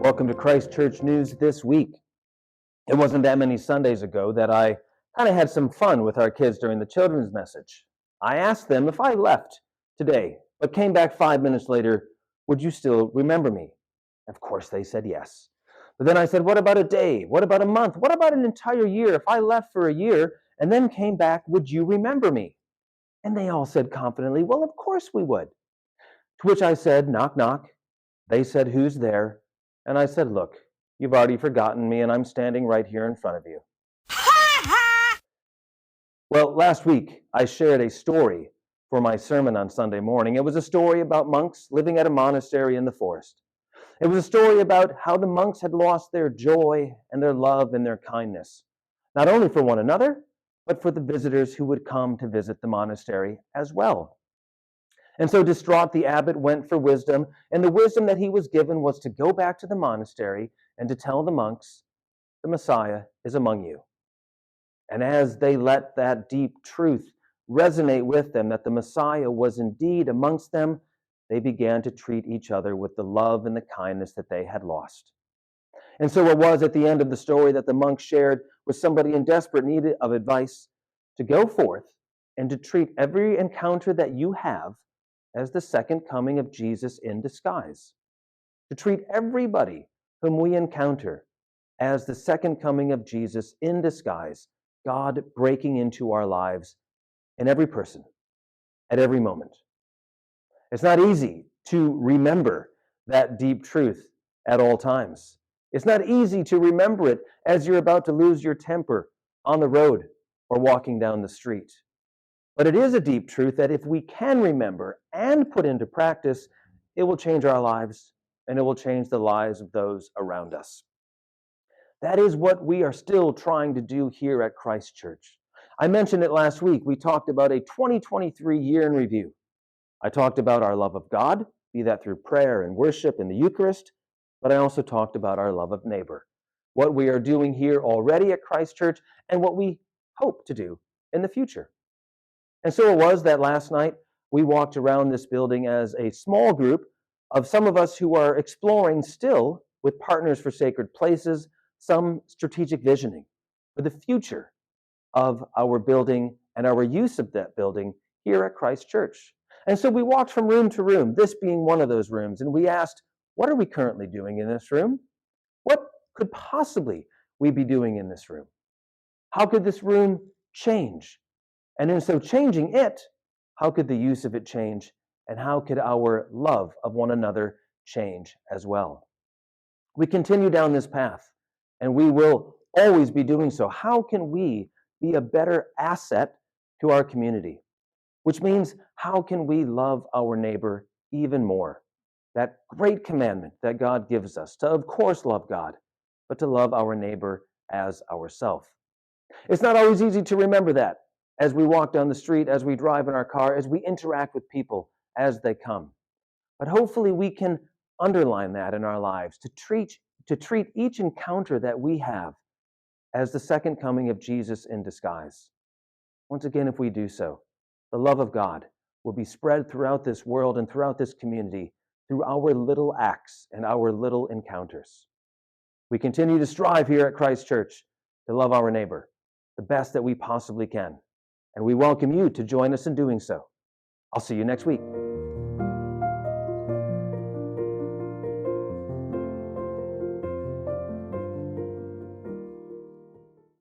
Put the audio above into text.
Welcome to Christ Church News this week. It wasn't that many Sundays ago that I kind of had some fun with our kids during the children's message. I asked them if I left today, but came back 5 minutes later, would you still remember me? Of course, they said yes. But then I said, what about a day? What about a month? What about an entire year? If I left for a year and then came back, would you remember me? And they all said confidently, well, of course we would. To which I said, knock, knock. They said, who's there? And I said, look, you've already forgotten me and I'm standing right here in front of you. Well, last week I shared a story for my sermon on Sunday morning. It was a story about monks living at a monastery in the forest. It was a story about how the monks had lost their joy and their love and their kindness, not only for one another, but for the visitors who would come to visit the monastery as well. And so distraught, the abbot went for wisdom, and the wisdom that he was given was to go back to the monastery and to tell the monks, the Messiah is among you. And as they let that deep truth resonate with them, that the Messiah was indeed amongst them, they began to treat each other with the love and the kindness that they had lost. And so it was at the end of the story that the monks shared with somebody in desperate need of advice to go forth and to treat every encounter that you have as the second coming of Jesus in disguise. To treat everybody whom we encounter as the second coming of Jesus in disguise, God breaking into our lives in every person, at every moment. It's not easy to remember that deep truth at all times. It's not easy to remember it as you're about to lose your temper on the road or walking down the street. But it is a deep truth that if we can remember and put into practice, it will change our lives and it will change the lives of those around us. That is what we are still trying to do here at Christ Church. I mentioned it last week. We talked about a 2023 year in review. I talked about our love of God, be that through prayer and worship in the Eucharist, but I also talked about our love of neighbor, what we are doing here already at Christ Church and what we hope to do in the future. And so it was that last night we walked around this building as a small group of some of us who are exploring still with Partners for Sacred Places some strategic visioning for the future of our building and our use of that building here at Christ Church. And so we walked from room to room, this being one of those rooms, and we asked, what are we currently doing in this room? What could possibly we be doing in this room? How could this room change? And in so changing it, how could the use of it change? And how could our love of one another change as well? We continue down this path, and we will always be doing so. How can we be a better asset to our community? Which means, how can we love our neighbor even more? That great commandment that God gives us to, of course, love God, but to love our neighbor as ourselves. It's not always easy to remember that as we walk down the street, as we drive in our car, as we interact with people as they come. But hopefully we can underline that in our lives, to treat each encounter that we have as the second coming of Jesus in disguise. Once again, if we do so, the love of God will be spread throughout this world and throughout this community through our little acts and our little encounters. We continue to strive here at Christ Church to love our neighbor the best that we possibly can. And we welcome you to join us in doing so. I'll see you next week.